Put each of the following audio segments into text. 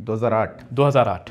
2008। 2008।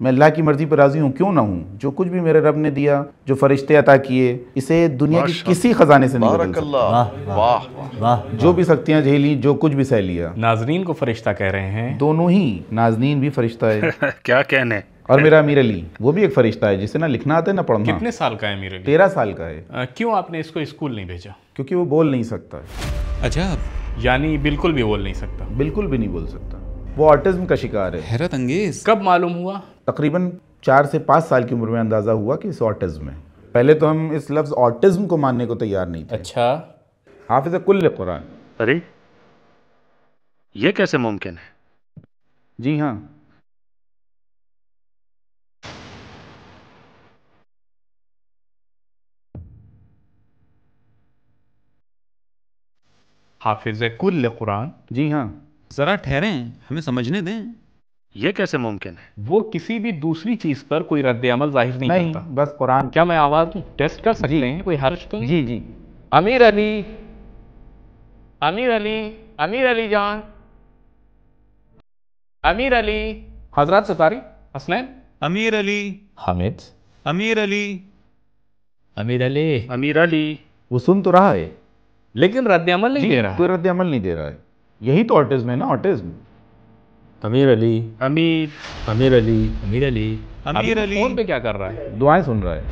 میں اللہ کی مرضی پر راضی ہوں، کیوں نہ ہوں؟ جو کچھ بھی میرے رب نے دیا، جو فرشتے عطا کیے، اسے دنیا کی کسی خزانے سے نہیں بدل سکتا۔ جو بھی سختیاں جھیلی، جو کچھ بھی سہ لیا۔ ناظرین کو فرشتہ کہہ رہے ہیں؟ دونوں ہی، نازنین بھی فرشتہ ہے کیا کہنے۔ اور میرا امیر علی وہ بھی ایک فرشتہ ہے، جسے نہ لکھنا آتا ہے نہ پڑھنا۔ کتنے سال کا ہے امیر علی؟ 13 سال کا ہے۔ کیوں آپ نے اس کو اسکول نہیں بھیجا؟ کیونکہ وہ بول نہیں سکتا، اچھا، یعنی بالکل بھی بول نہیں سکتا؟ بالکل بھی نہیں بول سکتا۔ وہ آٹزم کا شکار ہے۔ حیرت انگیز۔ کب معلوم ہوا؟ تقریباً 4 سے 5 سال کی عمر میں اندازہ ہوا کہ اس آٹزم ہے۔ پہلے تو ہم اس لفظ آٹزم کو ماننے کو تیار نہیں تھے۔ اچھا، حافظ کل قرآن۔ ارے یہ کیسے ممکن ہے؟ جی ہاں، حافظ کل قرآن؟ جی ہاں۔ ذرا ٹھہریں، ہمیں سمجھنے دیں۔ یہ کیسے ممکن ہے؟ وہ کسی بھی دوسری چیز پر کوئی رد عمل ظاہر نہیں نہیں، کرتا۔ بس قرآن۔ کیا میں آواز ٹیسٹ کر سکتے ہیں؟ کوئی حرج تو نہیں؟ جی جی۔ امیر علی، امیر علی، امیر علی جان، امیر علی، حضرات ستاری، حسنین، امیر علی، حامد، امیر علی، امیر علی، امیر علی۔ وہ سن تو رہا ہے لیکن رد عمل نہیں دے رہا۔ کوئی رد عمل نہیں دے رہا ہے۔ یہی تو آٹزم ہے نا، آٹزم۔ امیر علی، امیر، امیر علی، امیر علی، امیر علی۔ فون پہ کیا کر رہا ہے؟ دعائیں سن رہا ہے،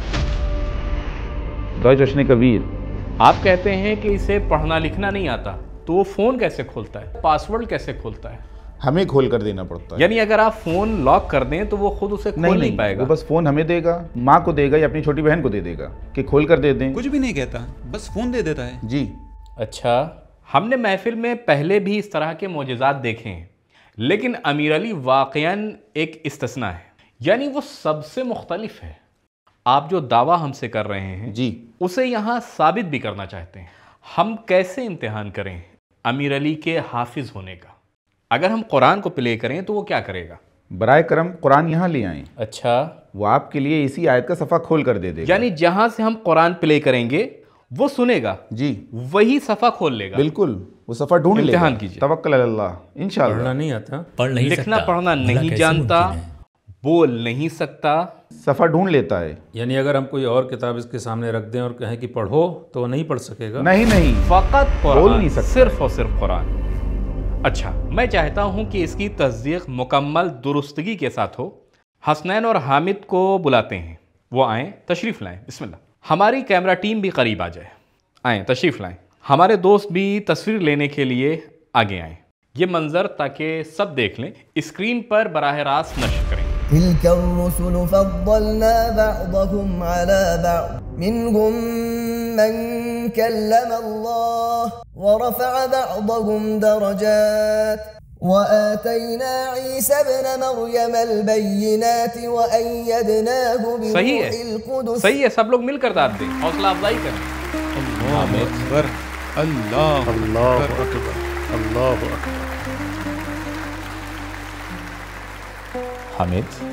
دعائیں جشن کبیر۔ آپ کہتے ہیں کہ اسے پڑھنا لکھنا نہیں آتا، تو وہ فون کیسے کھولتا ہے؟ پاسورڈ کیسے کھولتا ہے؟ ہمیں کھول کر دینا پڑتا ہے۔ یعنی اگر آپ فون لاک کر دیں تو وہ خود اسے کھول نہیں پائے گا؟ وہ بس فون ہمیں دے گا، ماں کو دے گا یا اپنی چھوٹی بہن کو دے دے گا کہ کھول کر دے دیں۔ کچھ بھی نہیں کہتا، بس فون دے دیتا ہے۔ جی۔ اچھا، ہم نے محفل میں پہلے بھی اس طرح کے معجزات دیکھے ہیں، لیکن امیر علی واقعاً ایک استثناء ہے، یعنی وہ سب سے مختلف ہے۔ آپ جو دعویٰ ہم سے کر رہے ہیں جی، اسے یہاں ثابت بھی کرنا چاہتے ہیں۔ ہم کیسے امتحان کریں امیر علی کے حافظ ہونے کا؟ اگر ہم قرآن کو پلے کریں تو وہ کیا کرے گا؟ برائے کرم قرآن یہاں لے آئیں، اچھا، وہ آپ کے لیے اسی آیت کا صفحہ کھول کر دے دے گا۔ یعنی جہاں سے ہم قرآن پلے کریں گے وہ سنے گا، جی وہی صفحہ کھول لے گا۔ بالکل، وہ صفحہ ڈھونڈ لے گا۔ امتحان کیجئے۔ توکل علی اللہ، انشاءاللہ۔ پڑھنا نہیں آتا، پڑھ نہیں سکتا، لکھنا پڑھنا بھلا نہیں کیسے جانتا، ممکن ہے؟ بول نہیں سکتا۔ صفحہ ڈھونڈ لیتا ہے۔ یعنی اگر ہم کوئی اور کتاب اس کے سامنے رکھ دیں اور کہیں کہ پڑھو تو وہ نہیں پڑھ سکے گا؟ نہیں نہیں، فقط بول قرآن، نہیں سکتا۔ صرف اور صرف قرآن۔ اچھا، میں چاہتا ہوں کہ اس کی تصدیق مکمل درستگی کے ساتھ ہو۔ حسنین اور حامد کو بلاتے ہیں، وہ آئیں، تشریف لائیں، بسم اللہ۔ ہماری کیمرہ ٹیم بھی قریب آ جائے، آئیں، تشریف لائیں۔ ہمارے دوست بھی تصویر لینے کے لیے آگے آئیں۔ یہ منظر تاکہ سب دیکھ لیں، اسکرین پر براہ راست نشر کریں۔ تلك الرسل فضلنا بعضهم على بعض منهم من كلم الله ورفع بعضهم درجات وآتينا عيسى ابن مريم البينات وأيدناه بروح القدس۔ صحیح ہے، سب لوگ مل کر داد دیں، حوصلہ افزائی کریں۔ اللہ اکبر، اللہ اللہ اکبر، اللہ اکبر۔ حامد،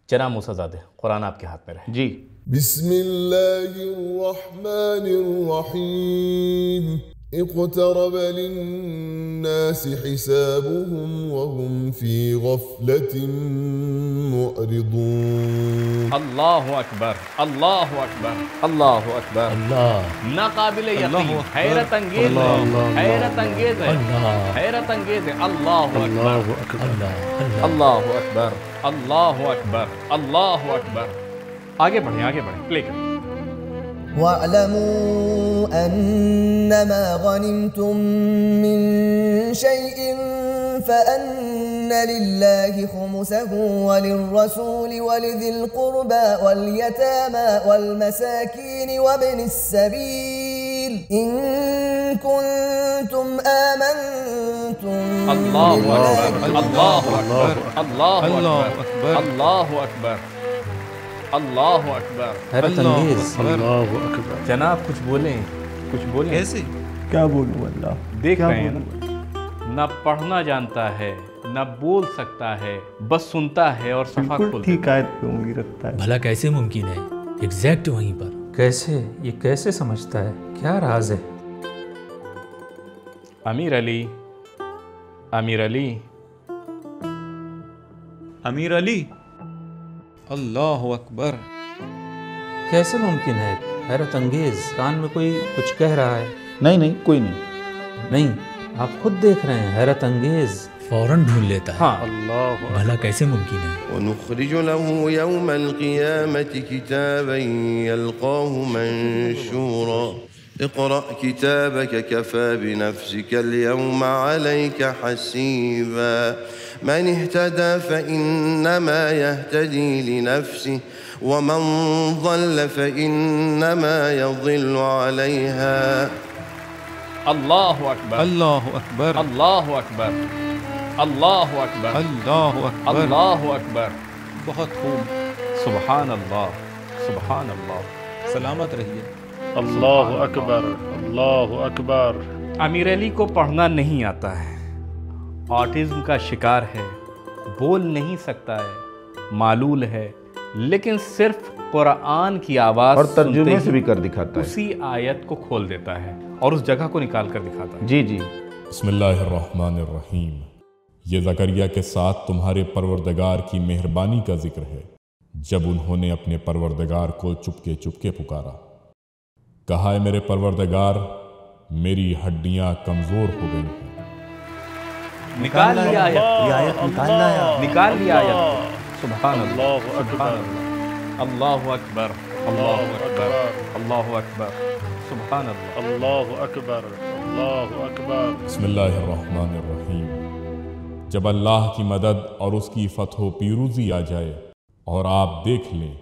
جناب موسیٰ زادے، قرآن آپ کے ہاتھ میں رہے۔ جی۔ بسم الله الرحمن الرحيم اقترب للناس حسابهم وهم في غفلة معرضون۔ اللہ اکبر، اللہ اکبر، اللہ اکبر، اللہ، ناقابل یقین، حیرت انگیز ہے، حیرت انگیز ہے، حیرت انگیز ہے۔ اللہ اکبر، اللہ، اللہ اکبر، اللہ اکبر، اللہ اکبر۔ آگے بڑھیں، آگے بڑھیں، پلے کریں۔ واعلموا أنما غنمتم من شيء فأن لله خمسه وللرسول ولذي القربى واليتامى والمساكين وابن السبيل إن كنتم آمنتم اللہ اکبر، اللہ اکبر، اللہ اکبر، اللہ اکبر، اللہ اکبر۔ حیرت انگیز۔ اللہ اکبر۔ جناب کچھ بولیں، کچھ بولیں۔ کیسے؟ کیا بولوں اللہ؟ دیکھ رہے ہیں نہ پڑھنا جانتا ہے، نہ بول سکتا ہے، بس سنتا ہے اور صفحہ بالکل کھولتا ٹھیک آیت پہ انگلی رکھتا ہے۔ بھلا کیسے ممکن ہے؟ ایگزیکٹ وہیں پر۔ کیسے؟ یہ کیسے سمجھتا ہے؟ کیا راز ہے؟ امیر علی، امیر علی. امیر علی. اللہ اکبر. کیسے ممکن ہے؟ حیرت انگیز. کان میں کوئی کچھ کہہ رہا ہے. نہیں کوئی نہیں. نہیں، آپ خود دیکھ رہے ہیں. حیرت انگیز. فوراً ڈھونڈ لیتا ہے. ہاں. اللہ بھلا کیسے ممکن ہے؟ ونخرج له يوم القيامة كتابا يلقاه منشورا اقرأ كتابك كفى بنفسك اليوم عليك حسيبا من اهتدى فإنما يهتدي لنفسه ومن ضل فإنما يضل عليها. اللہ اکبر. اللہ اکبر. اللہ اکبر. اللہ اکبر. اللہ اکبر. اللہ اکبر. بہت خوب. سبحان اللہ. سبحان اللہ. سلامت رہیے. اللہ اکبر. اللہ اکبر. امیر علی کو پڑھنا نہیں آتا ہے، آٹزم کا شکار ہے، بول نہیں سکتا ہے، معلول ہے، لیکن صرف قرآن کی آواز اور ترجمے سے بھی کر دکھاتا ہے. اسی آیت کو کھول دیتا ہے اور اس جگہ کو نکال کر دکھاتا ہے. جی. بسم اللہ الرحمن الرحیم. یہ زکریا کے ساتھ تمہارے پروردگار کی مہربانی کا ذکر ہے جب انہوں نے اپنے پروردگار کو چپکے پکارا. کہا ہے میرے پروردگار میری ہڈیاں کمزور ہو گئی ہیں. نکال لیا آیت. یہ آیت نکالنا ہے. نکال لیا آیت. سبحان اللہ. اللہ اکبر. اللہ اکبر. اللہ اکبر. اللہ اکبر. سبحان اللہ. اللہ اکبر. اللہ اکبر. بسم اللہ الرحمن الرحیم. جب اللہ کی مدد اور اس کی فتح و پیروزی آ جائے اور آپ دیکھ لیں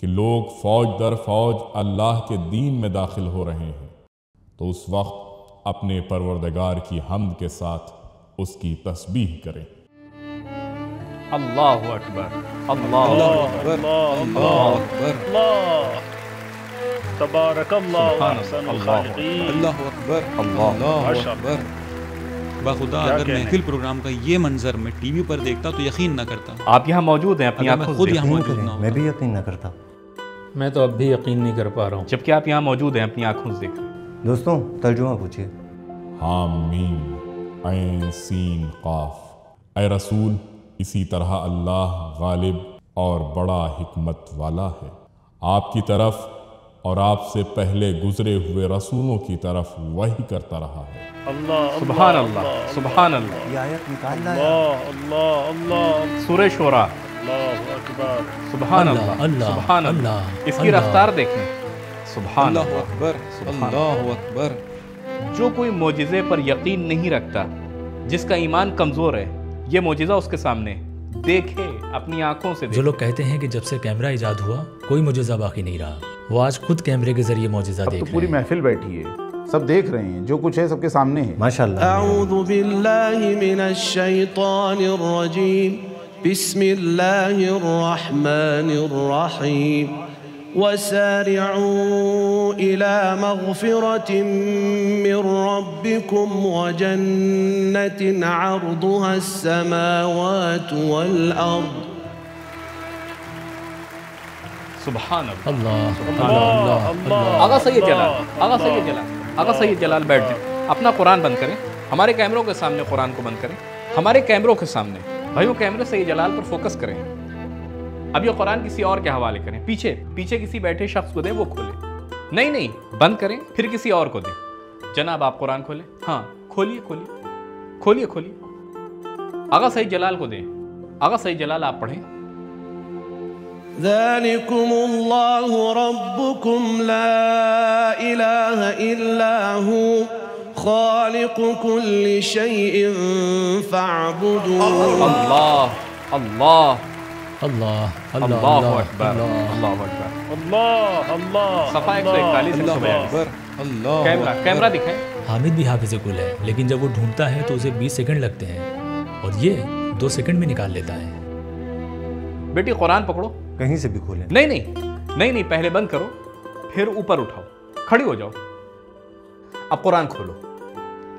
کہ لوگ فوج در فوج اللہ کے دین میں داخل ہو رہے ہیں تو اس وقت اپنے پروردگار کی حمد کے ساتھ اس کی تسبیح کریں. اللہ اکبر. اللہ اکبر. اللہ اکبر. اللہ تبارک اللہ احسن الخالقین. اللہ اکبر. اللہ اکبر. بخدا اگر محفل پروگرام کا یہ منظر میں ٹی وی پر دیکھتا تو یقین نہ کرتا. آپ یہاں موجود ہیں اپنی آنکھوں سے. خود یہاں موجود نہ میں بھی یقین نہ کرتا. میں تو اب بھی یقین نہیں کر پا رہا ہوں. جبکہ آپ یہاں موجود ہیں اپنی آنکھوں سے دیکھ رہے ہیں. دوستوں ترجمہ پوچھیے. حامیم عین سین قاف. اے رسول اسی طرح اللہ غالب اور بڑا حکمت والا ہے. آپ کی طرف اور آپ سے پہلے گزرے ہوئے رسولوں کی طرف وحی کرتا رہا ہے. اللہ. سبحان اللہ. سبحان اللہ. یہ آیت نکالنا ہے. اللہ. اللہ. سورہ شورا. اللہ اکبر. سبحان اللہ. سبحان اللہ. اس کی رفتار دیکھیں. سبحان اللہ اکبر. اللہ اکبر. جو کوئی معجزے پر یقین نہیں رکھتا، جس کا ایمان کمزور ہے، یہ معجزہ اس کے سامنے دیکھے، اپنی آنکھوں سے دیکھے. جو لوگ کہتے ہیں کہ جب سے کیمرہ ایجاد ہوا کوئی معجزہ باقی نہیں رہا، وہ آج خود کیمرے کے ذریعے معجزہ دیکھ رہے ہیں. تو پوری محفل بیٹھی ہے، سب دیکھ رہے ہیں، جو کچھ ہے سب کے سامنے ہے. ماشاءاللہ. اعوذ باللہ من الشیطان الرجیم. بسم اللہ الرحمن الرحیم. وسارعوا إلى مغفرة من ربكم وجنة عرضها السماوات والأرض. سبحان اللہ. آغا سید جلال. آغا سید جلال. آغا سید جلال بیٹھ جائیں. اپنا قرآن بند کریں. ہمارے کیمروں کے سامنے قرآن کو بند کریں. ہمارے کیمروں کے سامنے بھائیوں کیمرے سید جلال پر فوکس کریں. اب یہ قرآن کسی اور کے حوالے کریں. پیچھے کسی بیٹھے شخص کو دیں، وہ کھولے. نہیں بند کریں، پھر کسی اور کو دیں. جناب آپ قرآن کھولیں. ہاں کھولیے. آغا سید جلال کو دیں. آغا سید جلال آپ پڑھیں. ذلكم الله ربكم لا إله إلا هو خالق كل شيء فاعبدوه. اللہ. اللہ اکبر. اللہ اکبر. اللہ. صفحہ 141. اللہ. کیمرہ دکھائیں. حامد بھی حافظ کل ہے، لیکن جب وہ ڈھونڈتا ہے تو اسے 20 سیکنڈ لگتے ہیں اور یہ 2 سیکنڈ میں نکال لیتا ہے. بیٹی قرآن پکڑو. کہیں سے بھی کھولیں. نہیں پہلے بند کرو، پھر اوپر اٹھاؤ، کھڑی ہو جاؤ. اب قرآن کھولو.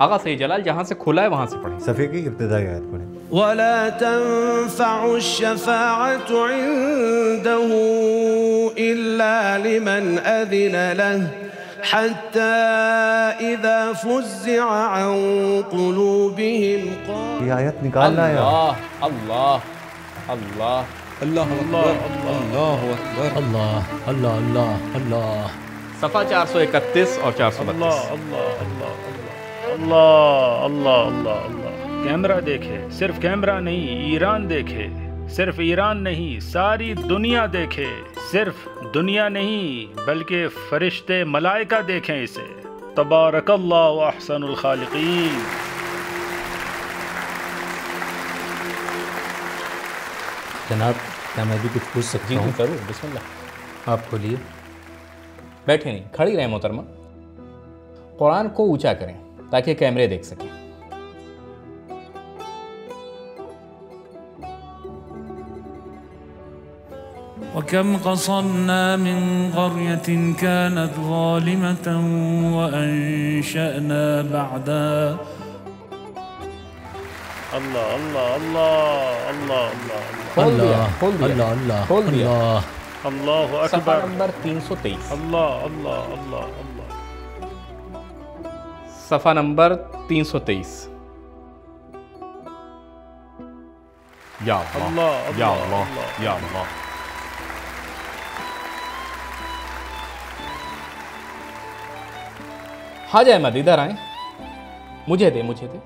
آغا سید جلال جہاں سے کھولا ہے وہاں سے پڑھیں. صفحے کی ابتدائی آیت پڑھیں. ولا تنفع الشفاعة عنده إلا لمن أذن له حتى إذا فزع عن قلوبهم یہ آیت نکالنا ہے اللہ اللہ اللہ اللہ اکبر اللہ اکبر اللہ اللہ اللہ اللہ صفحہ 431 اور 432. اللہ اللہ اللہ اللہ اللہ اللہ اللہ. کیمرہ دیکھے، صرف کیمرہ نہیں، ایران دیکھے، صرف ایران نہیں، ساری دنیا دیکھے، صرف دنیا نہیں بلکہ فرشتے ملائکہ دیکھیں اسے. تبارک اللہ و احسن الخالقین. جناب کیا میں بھی کچھ پوچھ سکتا جی ہوں؟ ضرور، بسم اللہ. آپ کھولیے. بیٹھے نہیں، کھڑی رہیں محترمہ. قرآن کو اونچا کریں تاکہ کیمرے دیکھ سکیں. وكم قصرنا من قرية كانت ظالمة وأنشأنا بعدها. اللہ اللہ اللہ اللہ اللہ کھول دیا، کھول دیا، اللہ اللہ کھول دیا. اللہ اللہ صفحہ اکبر. نمبر 323. اللہ اللہ اللہ اللہ. صفحہ نمبر 323. یا اللہ اللہ یا اللہ اللہ اللہ. یا اللہ. حاج احمد ادھر آئیں. مجھے دیں مجھے دیں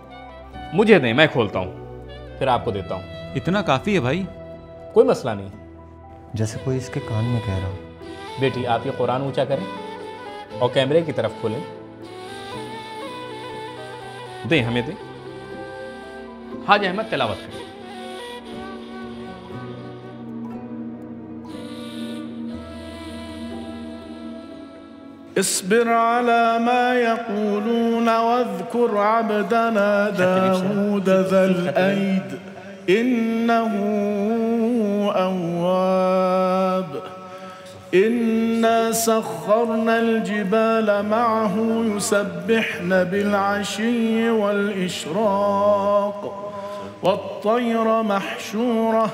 مجھے دیں، میں کھولتا ہوں پھر آپ کو دیتا ہوں. اتنا کافی ہے بھائی. کوئی مسئلہ نہیں. جیسے کوئی اس کے کان میں کہہ رہا ہو. بیٹی آپ یہ قرآن اونچا کریں اور کیمرے کی طرف کھولیں. دیں ہمیں دیں. حاج احمد تلاوت کریں. اصبر على ما يقولون واذكر عبدنا داود ذا الأيد إنه أواب إنا سخرنا الجبال معه يسبحن بالعشي والإشراق والطير محشورة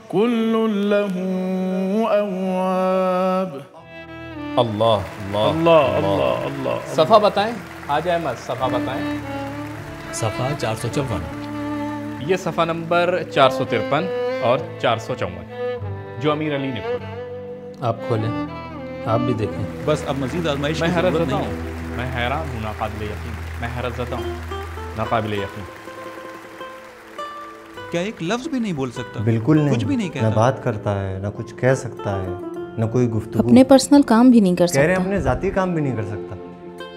كل له أواب. اللہ اللہ اللہ اللہ اللہ. صفحہ بتائیں حاج احمد، صفحہ بتائیں. صفحہ 454. یہ صفحہ نمبر 453 اور 454 جو امیر علی نے کھولا. آپ کھولیں، آپ بھی دیکھیں. بس اب مزید آزمائش میں کی حیرت ضرورت زدہ نہیں ہوں، ہے. میں حیران ہوں، ناقابل یقین. میں حیرت زدہ ہوں، ناقابل یقین. کیا ایک لفظ بھی نہیں بول سکتا؟ بالکل نہیں. کچھ بھی نہیں نہ کہتا. بات کرتا ہے، نہ کچھ کہہ سکتا ہے، نہ کوئی گفتگو. اپنے پرسنل کام بھی نہیں کر کہہ رہے ہیں سکتا. اپنے ذاتی کام بھی نہیں کر سکتا.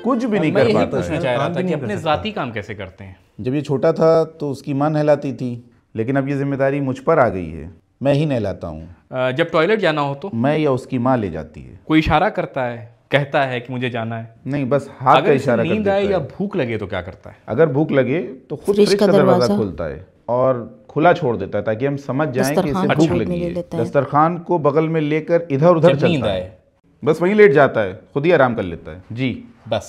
کچھ بھی نہیں میں کر یہی پاتا پوچھنا ہے. چاہ رہا کام تھا بھی کہ نہیں اپنے کر سکتا. ذاتی کام کیسے کرتے ہیں. جب یہ چھوٹا تھا تو اس کی ماں نہلاتی تھی، لیکن اب یہ ذمہ داری مجھ پر آ گئی ہے. میں ہی نہلاتا ہوں. جب ٹوائلٹ جانا ہو تو میں یا اس کی ماں لے جاتی ہے. کوئی اشارہ کرتا ہے، کہتا ہے کہ مجھے جانا ہے؟ نہیں، بس ہاتھ کا اگر اسے اشارہ کر نیند دیتا آئے یا ہے. بھوک لگے تو کیا کرتا ہے؟ اگر بھوک لگے تو خود فریج فریج کا کا دروازہ دروازہ کھولتا ہے اور کھلا چھوڑ دیتا ہے تاکہ ہم سمجھ جائیں کہ اسے دسترخوان بھوک کو لگی لے ہے. لیتا ہے. دسترخوان کو بغل میں لے کر ادھر ادھر جب نیند چلتا آئے ہے، بس وہیں لیٹ جاتا ہے، خود ہی آرام کر لیتا ہے. جی بس.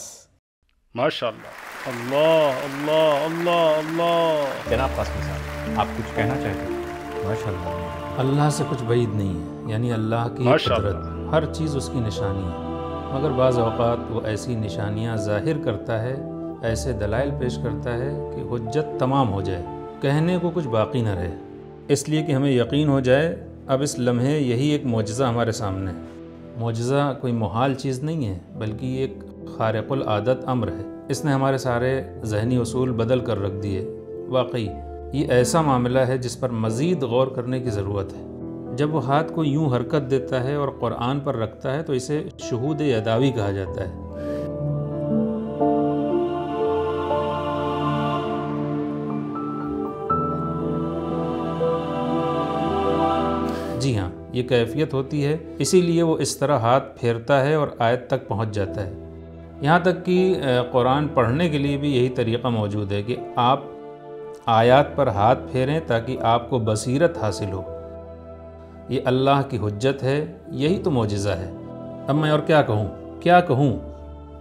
ماشاء اللہ. اللہ اللہ اللہ اللہ. جناب قاسمی صاحب آپ کچھ کہنا چاہتے ہیں؟ ماشاء اللہ. اللہ سے کچھ بعید نہیں ہے، یعنی اللہ کی ماشاء قدرت، ہر چیز اس کی نشانی ہے. مگر بعض اوقات وہ ایسی نشانیاں ظاہر کرتا ہے، ایسے دلائل پیش کرتا ہے کہ حجت تمام ہو جائے، کہنے کو کچھ باقی نہ رہے، اس لیے کہ ہمیں یقین ہو جائے اب اس لمحے یہی ایک معجزہ ہمارے سامنے ہے. معجزہ کوئی محال چیز نہیں ہے بلکہ ایک خارق العادت امر ہے. اس نے ہمارے سارے ذہنی اصول بدل کر رکھ دیے. واقعی یہ ایسا معاملہ ہے جس پر مزید غور کرنے کی ضرورت ہے. جب وہ ہاتھ کو یوں حرکت دیتا ہے اور قرآن پر رکھتا ہے تو اسے شہود یداوی کہا جاتا ہے. جی ہاں، یہ کیفیت ہوتی ہے، اسی لیے وہ اس طرح ہاتھ پھیرتا ہے اور آیت تک پہنچ جاتا ہے. یہاں تک کہ قرآن پڑھنے کے لیے بھی یہی طریقہ موجود ہے کہ آپ آیات پر ہاتھ پھیریں تاکہ آپ کو بصیرت حاصل ہو. یہ اللہ کی حجت ہے، یہی تو معجزہ ہے. اب میں اور کیا کہوں؟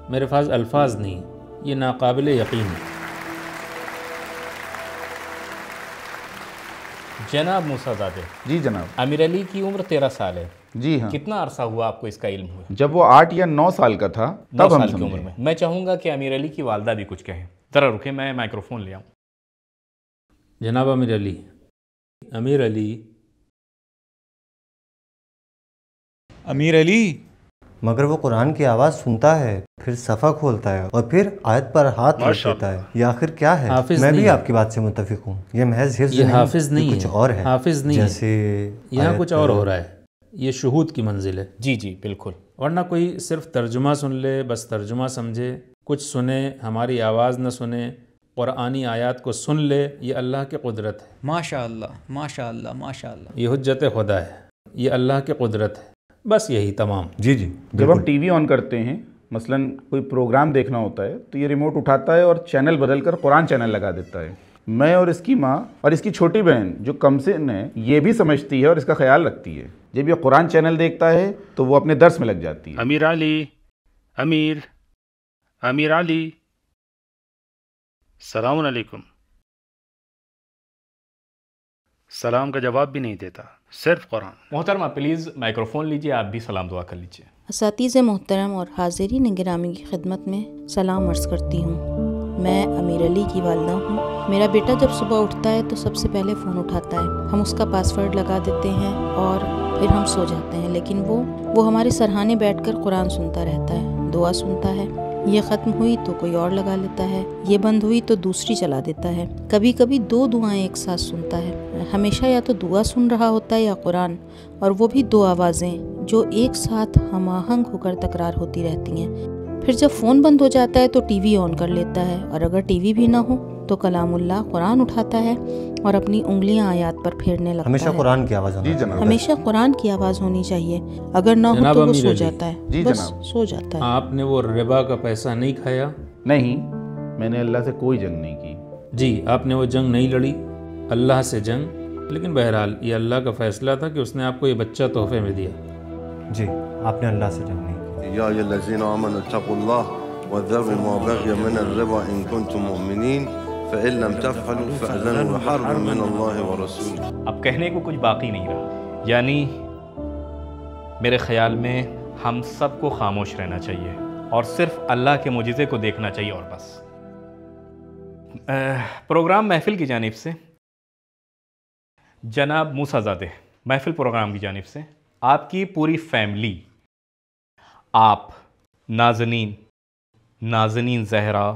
میرے پاس الفاظ نہیں، یہ ناقابل یقین ہے. جناب موسیٰ زادے. جی جناب. امیر علی کی عمر 13 سال ہے. جی ہاں. کتنا عرصہ ہوا آپ کو اس کا علم ہوا؟ جب وہ 8 یا 9 سال کا تھا تب ہم سمجھے. میں چاہوں گا کہ امیر علی کی والدہ بھی کچھ کہیں. ذرا رکیں، میں مائکروفون لے آؤں. جناب امیر علی. امیر علی. امیر علی. مگر وہ قرآن کی آواز سنتا ہے، پھر صفحہ کھولتا ہے اور پھر آیت پر ہاتھ رکھ دیتا ہے. یہ آخر کیا ہے؟ میں بھی آپ کی بات سے متفق ہوں. یہ محض حفظ نہیں، حافظ نہیں، کچھ اور ہے. حافظ نہیں جیسے یہاں کچھ اور ہو رہا ہے. یہ شہود کی منزل ہے. جی جی بالکل. ورنہ کوئی صرف ترجمہ سن لے، بس ترجمہ سمجھے، کچھ سنے، ہماری آواز نہ سنے، قرآنی آیات کو سن لے، یہ اللہ کی قدرت ہے. ماشاء اللہ ماشاء اللہ ماشاء اللہ. یہ حجت خدا ہے، یہ اللہ کی قدرت ہے. بس یہی تمام. جی جی. جب ہم ٹی وی آن کرتے ہیں، مثلا کوئی پروگرام دیکھنا ہوتا ہے، تو یہ ریموٹ اٹھاتا ہے اور چینل بدل کر قرآن چینل لگا دیتا ہے. میں اور اس کی ماں اور اس کی چھوٹی بہن جو کم سن ہے یہ بھی سمجھتی ہے اور اس کا خیال رکھتی ہے. جب یہ قرآن چینل دیکھتا ہے تو وہ اپنے درس میں لگ جاتی ہے. امیر علی، امیر علی، السلام علیکم. سلام کا جواب بھی نہیں دیتا، صرف قرآن. محترمہ پلیز مائکروفون لیجئے، آپ بھی سلام دعا کر لیجئے. اساتذہ محترم اور حاضرین گرامی کی خدمت میں سلام عرض کرتی ہوں. میں امیر علی کی والدہ ہوں. میرا بیٹا جب صبح اٹھتا ہے تو سب سے پہلے فون اٹھاتا ہے. ہم اس کا پاس ورڈ لگا دیتے ہیں اور پھر ہم سو جاتے ہیں، لیکن وہ ہمارے سرہانے بیٹھ کر قرآن سنتا رہتا ہے، دعا سنتا ہے. یہ ختم ہوئی تو کوئی اور لگا لیتا ہے، یہ بند ہوئی تو دوسری چلا دیتا ہے. کبھی کبھی 2 دعائیں ایک ساتھ سنتا ہے. ہمیشہ یا تو دعا سن رہا ہوتا ہے یا قرآن، اور وہ بھی 2 آوازیں جو ایک ساتھ ہم آہنگ ہو کر تکرار ہوتی رہتی ہیں. پھر جب فون بند ہو جاتا ہے تو ٹی وی آن کر لیتا ہے، اور اگر ٹی وی بھی نہ ہو تو کلام اللہ قرآن اٹھاتا ہے اور اپنی انگلیاں آیات پر پھیرنے لگتا ہے. ہمیشہ قرآن کی آواز ہونی چاہیے. ہمیشہ قرآن کی آواز ہونی چاہیے. اگر نہ ہو تو وہ سو جاتا ہے. بس سو جاتا ہے. آپ نے وہ ربا کا پیسہ نہیں کھایا؟ نہیں، میں نے اللہ سے کوئی جنگ نہیں کی. جی، آپ نے وہ جنگ نہیں لڑی، اللہ سے جنگ. لیکن بہرحال یہ اللہ کا فیصلہ تھا کہ اس نے آپ کو یہ بچہ تحفے میں دیا. جی، آپ نے اللہ سے جنگ نہیں کی. يا أيها الذين آمنوا اتقوا الله وذروا ما بقي من الربا إن كنتم مؤمنين فإن لم تفعلوا فأذنوا بحرب من الله ورسوله. اب کہنے کو کچھ باقی نہیں رہا. یعنی میرے خیال میں ہم سب کو خاموش رہنا چاہیے اور صرف اللہ کے معجزے کو دیکھنا چاہیے اور بس. پروگرام محفل کی جانب سے جناب موسیٰ زادے، محفل پروگرام کی جانب سے آپ کی پوری فیملی، آپ نازنین زہرا،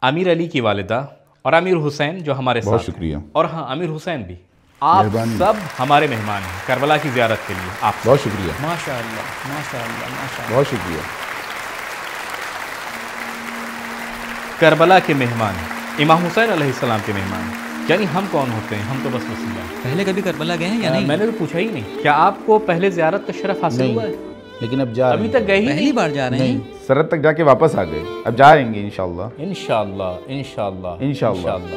امیر علی کی والدہ اور امیر حسین جو ہمارے ساتھ، بہت شکریہ. اور ہاں امیر حسین بھی، آپ سب ہمارے مہمان ہیں کربلا کی زیارت کے لیے. آپ بہت شکریہ. ماشاء اللہ ماشاء اللہ ماشاء اللہ. بہت شکریہ. کربلا کے مہمان، امام حسین علیہ السلام کے مہمان. یعنی ہم کون ہوتے ہیں؟ ہم تو بس وسیلہ ہیں. پہلے کبھی کربلا گئے ہیں یا نہیں؟ میں نے تو پوچھا ہی نہیں. کیا آپ کو پہلے زیارت کا شرف حاصل ہوا ہے؟ لیکن اب جا ابھی تک گئے ہی پہلی بار جا رہے ہیں؟ سرحد تک جا کے واپس آ گئے، اب جا رہیں گے انشاءاللہ. انشاءاللہ انشاءاللہ انشاءاللہ.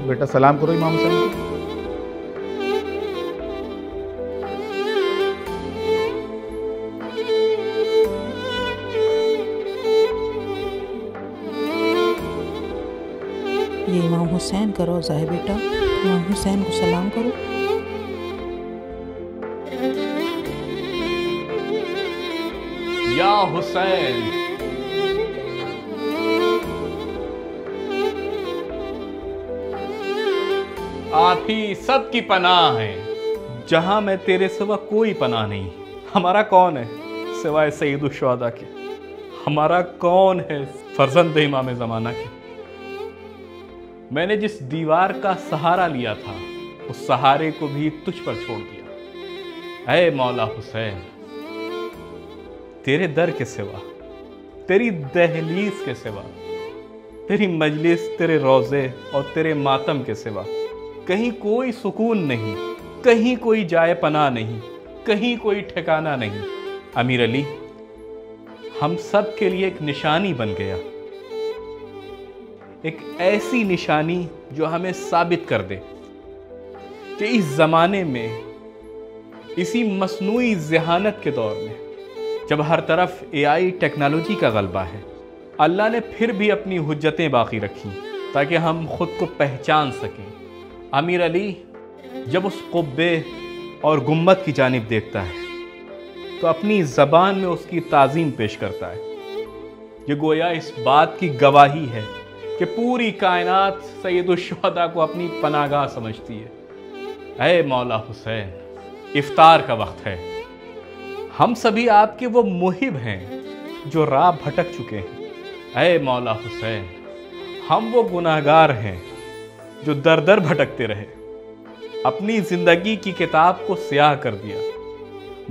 بیٹا سلام کرو امام حسین کو. یہ امام حسین کا روضہ ہے بیٹا، امام حسین کو سلام کرو. یا حسین، آپ ہی سب کی پناہ ہیں، جہاں میں تیرے سوا کوئی پناہ نہیں. ہمارا کون ہے سوائے سید الشہداء کے؟ ہمارا کون ہے فرزند امام زمانہ کے؟ میں نے جس دیوار کا سہارا لیا تھا اس سہارے کو بھی تجھ پر چھوڑ دیا. اے مولا حسین، تیرے در کے سوا، تیری دہلیز کے سوا، تیری مجلس، تیرے روضے اور تیرے ماتم کے سوا کہیں کوئی سکون نہیں، کہیں کوئی جائے پناہ نہیں، کہیں کوئی ٹھکانہ نہیں. امیر علی ہم سب کے لیے ایک نشانی بن گیا، ایک ایسی نشانی جو ہمیں ثابت کر دے کہ اس زمانے میں، اسی مصنوعی ذہانت کے دور میں، جب ہر طرف AI ٹیکنالوجی کا غلبہ ہے، اللہ نے پھر بھی اپنی حجتیں باقی رکھی تاکہ ہم خود کو پہچان سکیں، امیر علی جب اس قبے اور گنبد کی جانب دیکھتا ہے تو اپنی زبان میں اس کی تعظیم پیش کرتا ہے۔ یہ گویا اس بات کی گواہی ہے کہ پوری کائنات سید الشہداء کو اپنی پناہگاہ سمجھتی ہے۔ اے مولا حسین، افطار کا وقت ہے۔ ہم سبھی آپ کے وہ محب ہیں جو راہ بھٹک چکے ہیں۔ اے مولا حسین، ہم وہ گناہگار ہیں جو در در بھٹکتے رہے، اپنی زندگی کی کتاب کو سیاہ کر دیا۔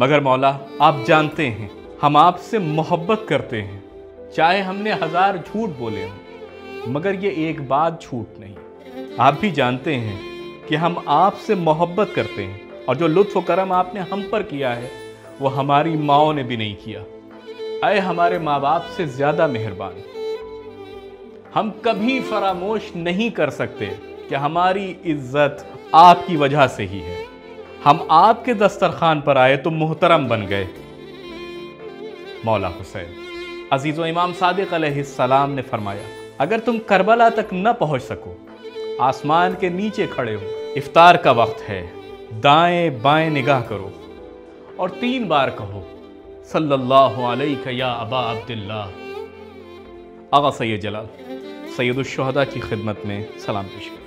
مگر مولا آپ جانتے ہیں ہم آپ سے محبت کرتے ہیں، چاہے ہم نے 1000 جھوٹ بولے ہوں، مگر یہ ایک بات جھوٹ نہیں۔ آپ بھی جانتے ہیں کہ ہم آپ سے محبت کرتے ہیں، اور جو لطف و کرم آپ نے ہم پر کیا ہے وہ ہماری ماؤں نے بھی نہیں کیا۔ اے ہمارے ماں باپ سے زیادہ مہربان، ہم کبھی فراموش نہیں کر سکتے کہ ہماری عزت آپ کی وجہ سے ہی ہے۔ ہم آپ کے دسترخوان پر آئے تو محترم بن گئے۔ مولا حسین، عزیز و امام صادق علیہ السلام نے فرمایا، اگر تم کربلا تک نہ پہنچ سکو، آسمان کے نیچے کھڑے ہو، افطار کا وقت ہے، دائیں بائیں نگاہ کرو اور 3 بار کہو صلی اللہ علیہ یا ابا عبداللہ۔ آغا سید جلال سید الشہداء کی خدمت میں سلام پیش کریں۔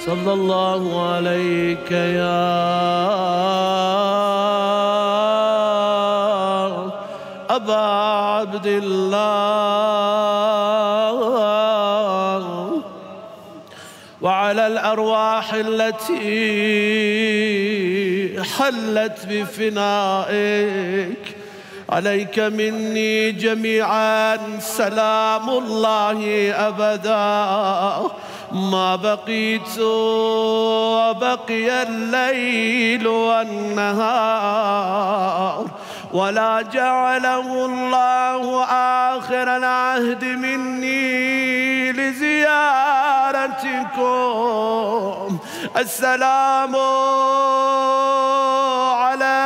صلی اللہ علیہ یا ابا عبداللہ وعلى الأرواح التي حلت بفنائك عليك مني جميعا سلام الله أبدا ما بقيت وبقي الليل والنهار ولا جعله الله آخر العهد مني لزيارتكم السلام على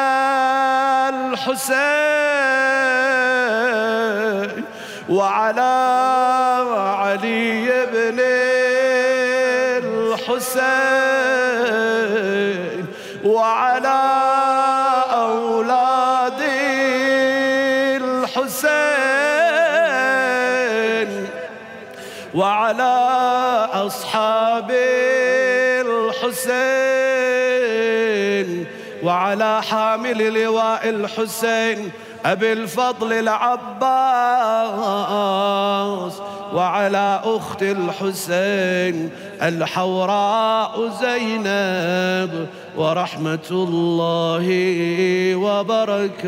الحسين وعلى علي بن الحسين وعلى أولاد الحسين وعلى أصحاب الحسين وعلى حامل لواء الحسين أبي الفضل العباس وعلى أخت الحسين الحوراء زينب ورحمة الله وبركاته.